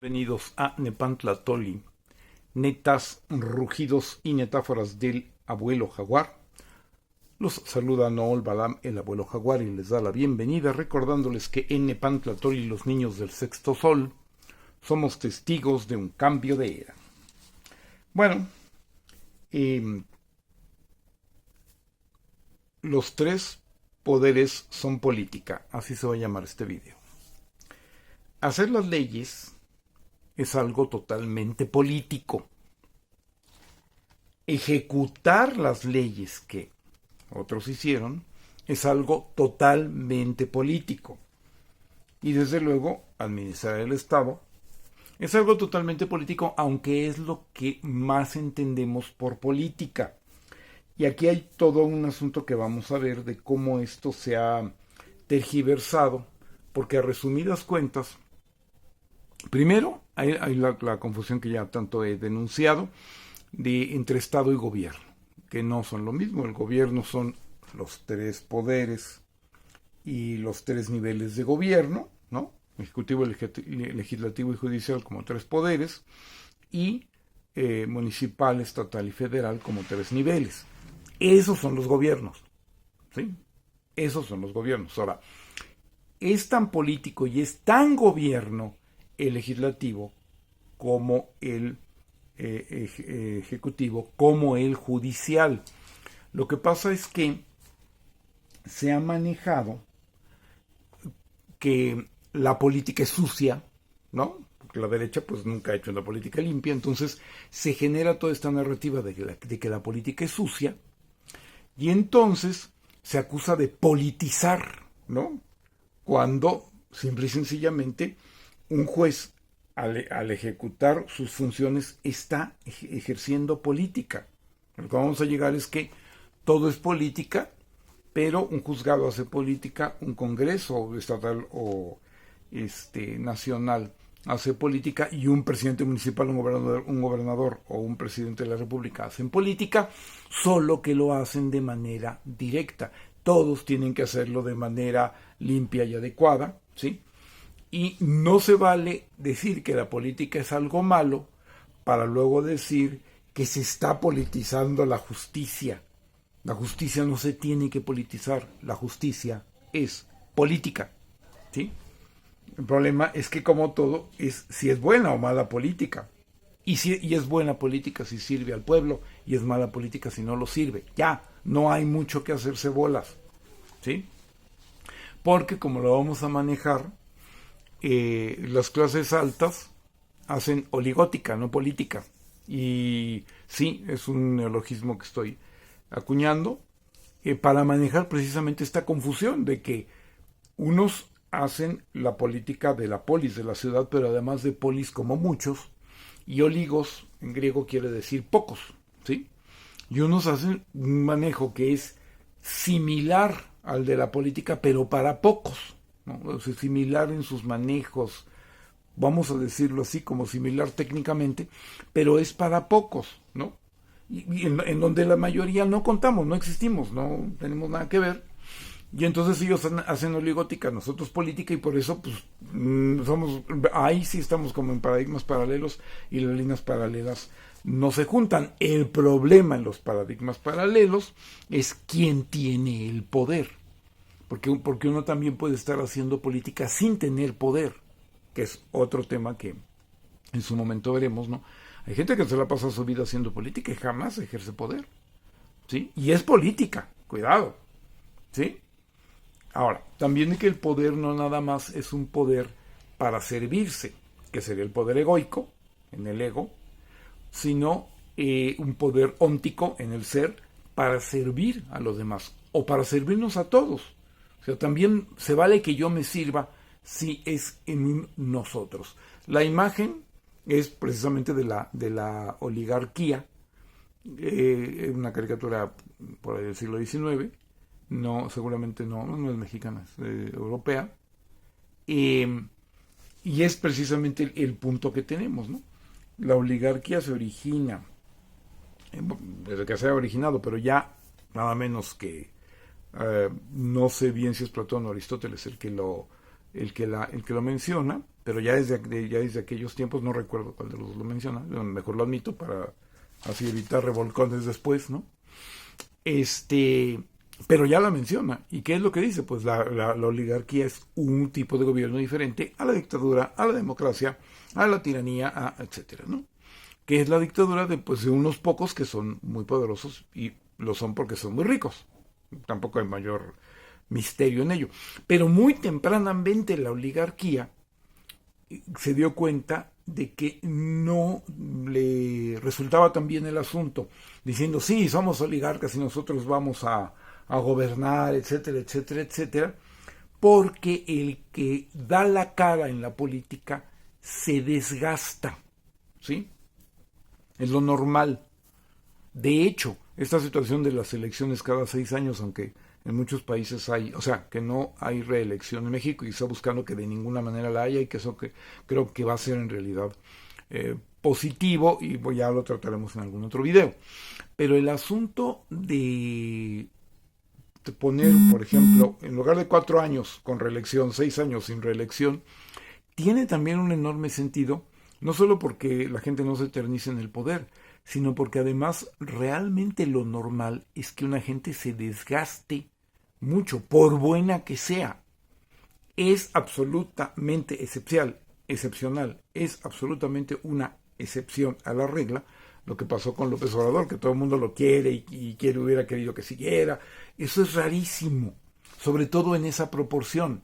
Bienvenidos a Nepantla Toli, netas, rugidos y metáforas del abuelo jaguar. Los saluda Nool Balam, el abuelo jaguar, y les da la bienvenida, recordándoles que en Nepantla Toli, los niños del sexto sol, somos testigos de un cambio de era. Bueno, los tres poderes son política, así se va a llamar este video. Hacer las leyes es algo totalmente político. Ejecutar las leyes que otros hicieron es algo totalmente político. Y desde luego, administrar el Estado es algo totalmente político, aunque es lo que más entendemos por política. Y aquí hay todo un asunto que vamos a ver de cómo esto se ha tergiversado, porque a resumidas cuentas, primero, hay la confusión que ya tanto he denunciado entre Estado y gobierno, que no son lo mismo. El gobierno son los tres poderes y los tres niveles de gobierno, ¿no? Ejecutivo, legislativo y judicial como tres poderes, y municipal, estatal y federal como tres niveles. Esos son los gobiernos, ¿sí? Esos son los gobiernos. Ahora, es tan político y es tan gobierno el legislativo como el ejecutivo, como el judicial. Lo que pasa es que se ha manejado que la política es sucia, ¿no? Porque la derecha pues nunca ha hecho una política limpia, entonces se genera toda esta narrativa de que la política es sucia, y entonces se acusa de politizar, ¿no? Cuando simple y sencillamente un juez al ejecutar sus funciones está ejerciendo política. Lo que vamos a llegar es que todo es política, pero un juzgado hace política, un congreso estatal o nacional hace política, y un presidente municipal, un gobernador o un presidente de la república hacen política, solo que lo hacen de manera directa. Todos tienen que hacerlo de manera limpia y adecuada, ¿sí? Y no se vale decir que la política es algo malo para luego decir que se está politizando la justicia. La justicia no se tiene que politizar, la justicia es política, ¿sí? El problema es que, como todo, es si es buena o mala política. Y es buena política si sirve al pueblo, y es mala política si no lo sirve. Ya, no hay mucho que hacerse bolas, ¿sí? Porque como lo vamos a manejar, las clases altas hacen oligótica, no política. Y sí, es un neologismo que estoy acuñando para manejar precisamente esta confusión de que unos hacen la política de la polis, de la ciudad, pero además de polis como muchos, y oligos en griego quiere decir pocos, ¿sí? Y unos hacen un manejo que es similar al de la política, pero para pocos, ¿no? O sea, similar en sus manejos, vamos a decirlo así, como similar técnicamente, pero es para pocos, ¿no? Y en donde la mayoría no contamos, no existimos, no tenemos nada que ver. Y entonces ellos hacen oligótica, nosotros política, y por eso pues ahí sí estamos como en paradigmas paralelos, y las líneas paralelas no se juntan. El problema en los paradigmas paralelos es quién tiene el poder, porque uno también puede estar haciendo política sin tener poder, que es otro tema que en su momento veremos, ¿no? Hay gente que se la pasa su vida haciendo política y jamás ejerce poder, ¿sí? Y es política, cuidado, ¿sí? Ahora, también que el poder no nada más es un poder para servirse, que sería el poder egoico, en el ego, sino un poder óntico, en el ser, para servir a los demás, o para servirnos a todos. O sea, también se vale que yo me sirva si es en un nosotros. La imagen es precisamente de la oligarquía, una caricatura por ahí del siglo XIX, no, seguramente no es mexicana, es europea, y es precisamente el punto que tenemos, ¿no? La oligarquía se origina, desde que se ha originado, pero ya nada menos que, no sé bien si es Platón o Aristóteles el que lo el que lo menciona, pero ya desde aquellos tiempos, no recuerdo cuál de los dos lo menciona, mejor lo admito para así evitar revolcones después, ¿no? Pero ya la menciona. ¿Y qué es lo que dice? Pues la oligarquía es un tipo de gobierno diferente a la dictadura, a la democracia, a la tiranía, etcétera, ¿no? Que es la dictadura pues, de unos pocos que son muy poderosos y lo son porque son muy ricos. Tampoco hay mayor misterio en ello. Pero muy tempranamente la oligarquía se dio cuenta de que no le resultaba tan bien el asunto, diciendo, sí, somos oligarcas y nosotros vamos a gobernar, etcétera, etcétera, etcétera, porque el que da la cara en la política se desgasta, ¿sí? Es lo normal. De hecho, esta situación de las elecciones cada 6 años, aunque en muchos países hay, o sea, que no hay reelección en México y está buscando que de ninguna manera la haya y que eso que creo que va a ser en realidad positivo y ya lo trataremos en algún otro video. Pero el asunto de poner, por ejemplo, en lugar de 4 años con reelección, 6 años sin reelección, tiene también un enorme sentido, no solo porque la gente no se eternice en el poder, sino porque además realmente lo normal es que una gente se desgaste mucho, por buena que sea. Es absolutamente excepcional, es absolutamente una excepción a la regla lo que pasó con López Obrador, que todo el mundo lo quiere y hubiera querido que siguiera. Eso es rarísimo, sobre todo en esa proporción.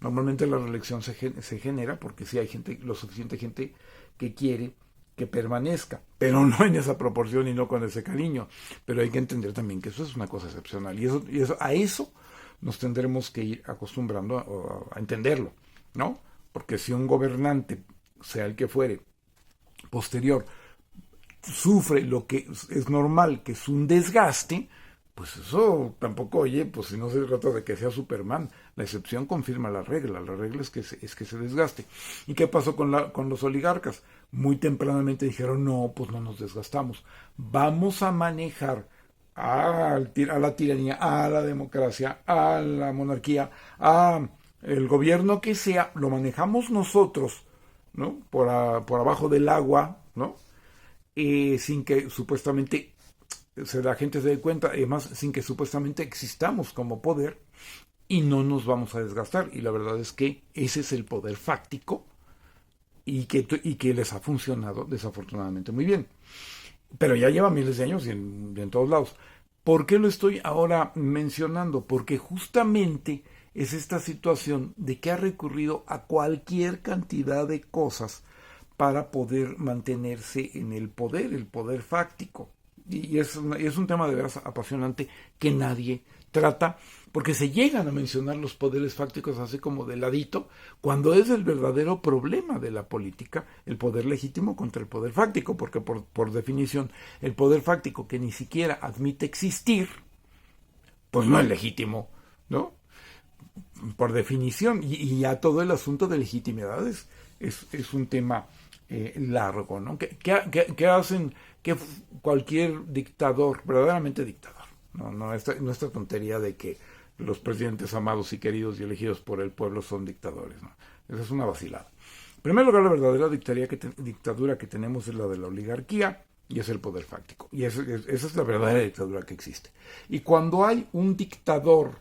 Normalmente la reelección se genera porque sí hay gente, lo suficiente gente que quiere que permanezca, pero no en esa proporción y no con ese cariño. Pero hay que entender también que eso es una cosa excepcional y a eso nos tendremos que ir acostumbrando a entenderlo, ¿no? Porque si un gobernante, sea el que fuere, posterior, sufre lo que es normal, que es un desgaste, pues eso tampoco, oye, pues si no se trata de que sea Superman, la excepción confirma la regla es que se desgaste. ¿Y qué pasó con los oligarcas? Muy tempranamente dijeron, no, pues no nos desgastamos, vamos a manejar a la tiranía, a la democracia, a la monarquía, a el gobierno que sea, lo manejamos nosotros, ¿no? Por abajo del agua, ¿no? Sin que supuestamente la gente se dé cuenta, además sin que supuestamente existamos como poder y no nos vamos a desgastar. Y la verdad es que ese es el poder fáctico y que les ha funcionado desafortunadamente muy bien. Pero ya lleva miles de años y en todos lados. ¿Por qué lo estoy ahora mencionando? Porque justamente es esta situación de que ha recurrido a cualquier cantidad de cosas para poder mantenerse en el poder fáctico. Y es un tema de veras apasionante que nadie trata, porque se llegan a mencionar los poderes fácticos así como de ladito, cuando es el verdadero problema de la política, el poder legítimo contra el poder fáctico, porque por definición el poder fáctico que ni siquiera admite existir, pues no es legítimo, ¿no? Por definición, y ya todo el asunto de legitimidad es un tema largo, ¿no? ¿Qué hacen que cualquier dictador, verdaderamente dictador? No esta tontería de que los presidentes amados y queridos y elegidos por el pueblo son dictadores, ¿no? Esa es una vacilada. En primer lugar, la verdadera dictadura que tenemos es la de la oligarquía y es el poder fáctico. Y esa es la verdadera dictadura que existe. Y cuando hay un dictador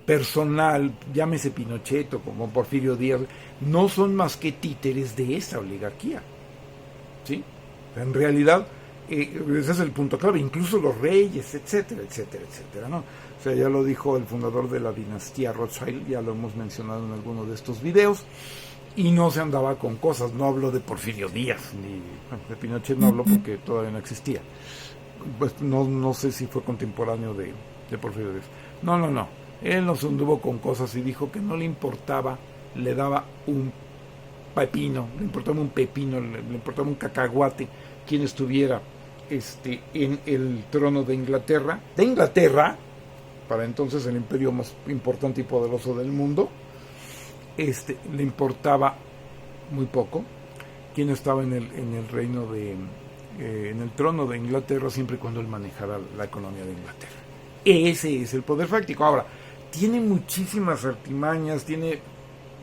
personal, llámese Pinochet o como Porfirio Díaz, no son más que títeres de esa oligarquía, ¿sí? En realidad, ese es el punto clave, incluso los reyes, etcétera, etcétera, etcétera, ¿no? O sea, ya lo dijo el fundador de la dinastía Rothschild, ya lo hemos mencionado en alguno de estos videos, y no se andaba con cosas, no hablo de Porfirio Díaz, ni de Pinochet no hablo porque todavía no existía, pues no sé si fue contemporáneo de Porfirio Díaz, no, él no se anduvo con cosas y dijo que no le importaba, le daba un pepino, le importaba un pepino, le importaba un cacahuate quien estuviera en el trono de Inglaterra, para entonces el imperio más importante y poderoso del mundo, le importaba muy poco quien estaba en el reino en el trono de Inglaterra siempre y cuando él manejara la economía de Inglaterra. Ese es el poder fáctico. Ahora, tiene muchísimas artimañas, tiene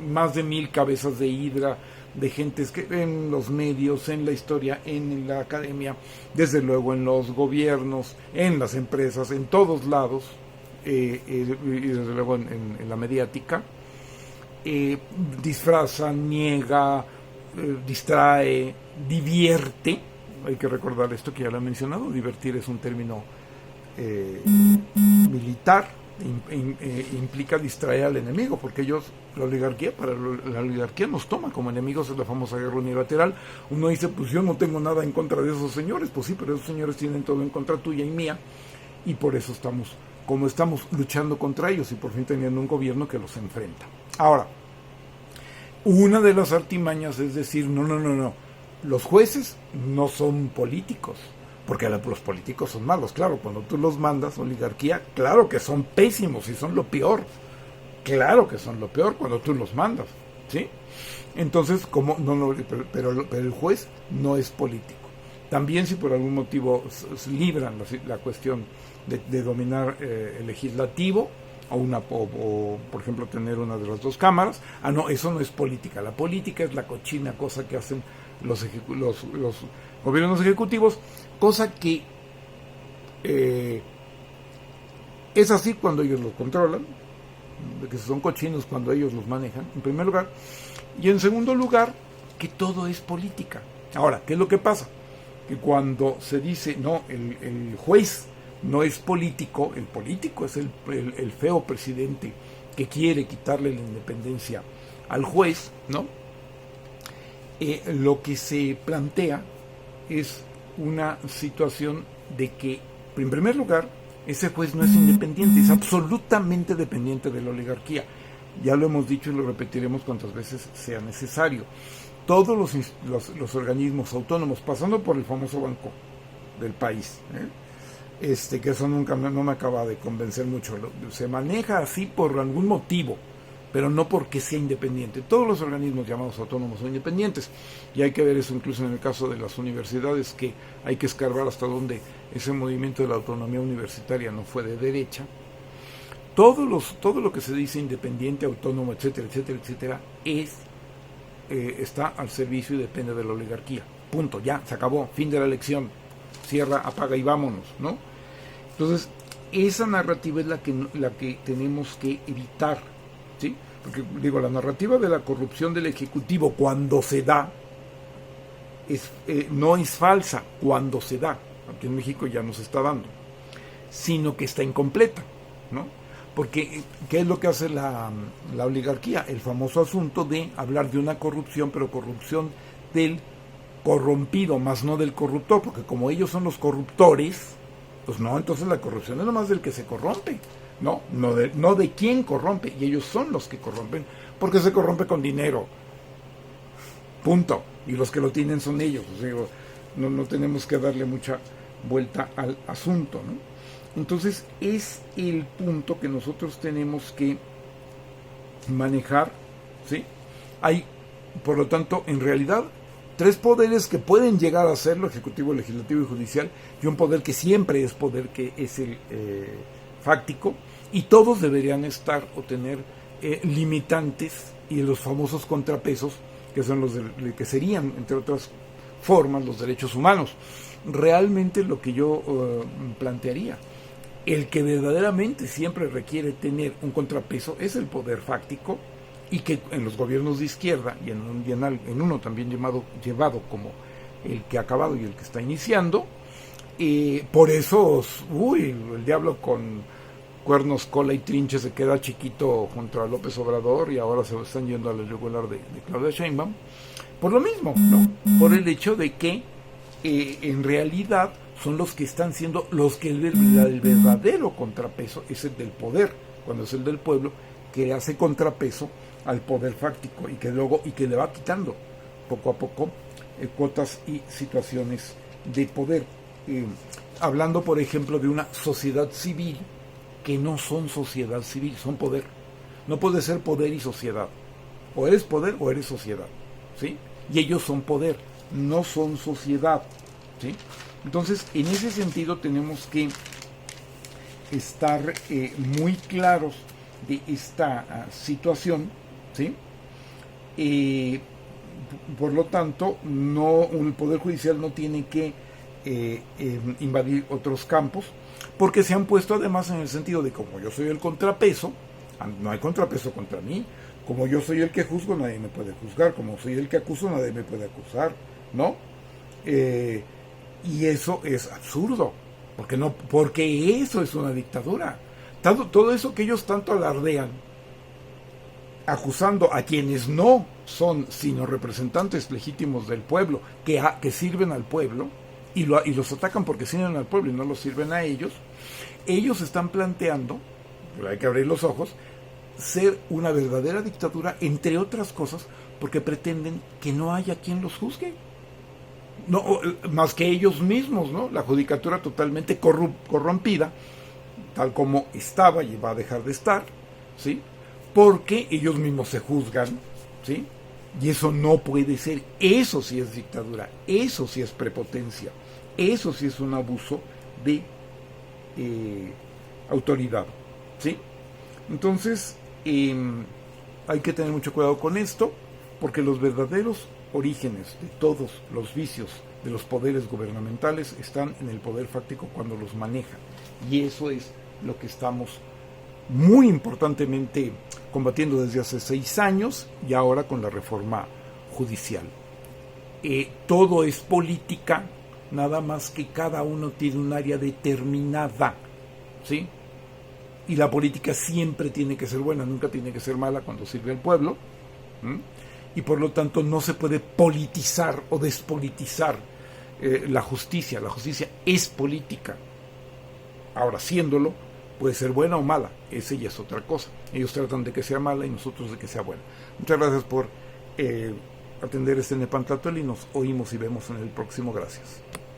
más de 1000 cabezas de hidra, de gentes que en los medios, en la historia, en la academia, desde luego en los gobiernos, en las empresas, en todos lados, y desde luego en la mediática, disfraza, niega, distrae, divierte. Hay que recordar esto que ya lo he mencionado, divertir es un término militar, implica distraer al enemigo, porque ellos, la oligarquía, para la oligarquía nos toma como enemigos, es la famosa guerra unilateral. Uno dice, pues yo no tengo nada en contra de esos señores, pues sí, pero esos señores tienen todo en contra tuya y mía, y por eso estamos, como estamos luchando contra ellos y por fin teniendo un gobierno que los enfrenta. Ahora, una de las artimañas es decir, no, los jueces no son políticos, porque los políticos son malos, claro, cuando tú los mandas, oligarquía, claro que son pésimos y son lo peor, claro que son lo peor cuando tú los mandas, ¿sí? Entonces, como pero el juez no es político. También si por algún motivo libran la cuestión de dominar el legislativo, o por ejemplo tener una de las dos cámaras, no, eso no es política. La política es la cochina cosa que hacen los gobiernos ejecutivos, cosa que es así cuando ellos los controlan, de que son cochinos cuando ellos los manejan, en primer lugar, y en segundo lugar, que todo es política. Ahora, ¿qué es lo que pasa? Que cuando se dice, no, el juez no es político, el político es el feo presidente que quiere quitarle la independencia al juez, ¿no? Lo que se plantea es una situación de que, en primer lugar, ese juez no es independiente, es absolutamente dependiente de la oligarquía. Ya lo hemos dicho y lo repetiremos cuantas veces sea necesario. Todos los organismos autónomos, pasando por el famoso banco del país, que eso nunca no me acaba de convencer mucho, se maneja así por algún motivo, pero no porque sea independiente. Todos los organismos llamados autónomos son independientes, y hay que ver eso incluso en el caso de las universidades, que hay que escarbar hasta donde ese movimiento de la autonomía universitaria no fue de derecha. Todo lo que se dice independiente, autónomo, etcétera, etcétera, etcétera, está al servicio y depende de la oligarquía. Punto, ya, se acabó, fin de la elección, cierra, apaga y vámonos, ¿no? Entonces, esa narrativa es la que tenemos que evitar, ¿sí? Porque, digo, la narrativa de la corrupción del Ejecutivo cuando se da, no es falsa cuando se da, aquí en México ya nos está dando, sino que está incompleta, ¿no? Porque, ¿qué es lo que hace la oligarquía? El famoso asunto de hablar de una corrupción, pero corrupción del corrompido, más no del corruptor, porque como ellos son los corruptores, pues no, entonces la corrupción es nomás del que se corrompe, no de quien corrompe, y ellos son los que corrompen, porque se corrompe con dinero, punto, y los que lo tienen son ellos, o sea, no tenemos que darle mucha vuelta al asunto, ¿no? Entonces es el punto que nosotros tenemos que manejar, ¿sí? Hay, por lo tanto, en realidad, 3 poderes que pueden llegar a serlo: ejecutivo, legislativo y judicial, y un poder que siempre es poder, que es el fáctico, y todos deberían estar o tener limitantes y los famosos contrapesos, que son que serían, entre otras formas, los derechos humanos. Realmente lo que yo plantearía, el que verdaderamente siempre requiere tener un contrapeso es el poder fáctico, y que en los gobiernos de izquierda, y en uno también llevado como el que ha acabado y el que está iniciando, por eso, el diablo con cuernos, cola y trinche se queda chiquito contra López Obrador, y ahora se están yendo a la yugular de Claudia Sheinbaum, por lo mismo, ¿no? Por el hecho de que en realidad son los que están siendo el verdadero contrapeso es el del poder, cuando es el del pueblo, que hace contrapeso al poder fáctico, y que le va quitando poco a poco cuotas y situaciones de poder. Hablando, por ejemplo, de una sociedad civil, que no son sociedad civil, son poder. No puede ser poder y sociedad. O eres poder o eres sociedad, ¿sí? Y ellos son poder, no son sociedad, ¿sí? Entonces, en ese sentido tenemos que estar muy claros de esta situación, ¿sí? Por lo tanto, el Poder Judicial no tiene que invadir otros campos, porque se han puesto además en el sentido de como yo soy el contrapeso, no hay contrapeso contra mí, como yo soy el que juzgo, nadie me puede juzgar, como soy el que acuso, nadie me puede acusar, ¿no? Y eso es absurdo, porque eso es una dictadura. Todo eso que ellos tanto alardean, acusando a quienes no son sino representantes legítimos del pueblo, que sirven al pueblo, y los atacan porque sirven al pueblo y no los sirven a ellos están planteando, pero hay que abrir los ojos, ser una verdadera dictadura, entre otras cosas, porque pretenden que no haya quien los juzgue. No, más que ellos mismos, ¿no? La judicatura totalmente corrompida, tal como estaba y va a dejar de estar, ¿sí? Porque ellos mismos se juzgan, ¿sí? Y eso no puede ser. Eso sí es dictadura, eso sí es prepotencia, eso sí es un abuso de autoridad, ¿sí? Entonces, hay que tener mucho cuidado con esto, porque los verdaderos orígenes de todos los vicios de los poderes gubernamentales están en el poder fáctico cuando los manejan. Y eso es lo que estamos muy importantemente combatiendo desde hace 6 años y ahora con la reforma judicial. Todo es política, nada más que cada uno tiene un área determinada, ¿sí? Y la política siempre tiene que ser buena, nunca tiene que ser mala cuando sirve al pueblo, y por lo tanto no se puede politizar o despolitizar la justicia. La justicia es política. Ahora, siéndolo, puede ser buena o mala, esa ya es otra cosa. Ellos tratan de que sea mala y nosotros de que sea buena. Muchas gracias por atender este Nepantlatl y nos oímos y vemos en el próximo. Gracias.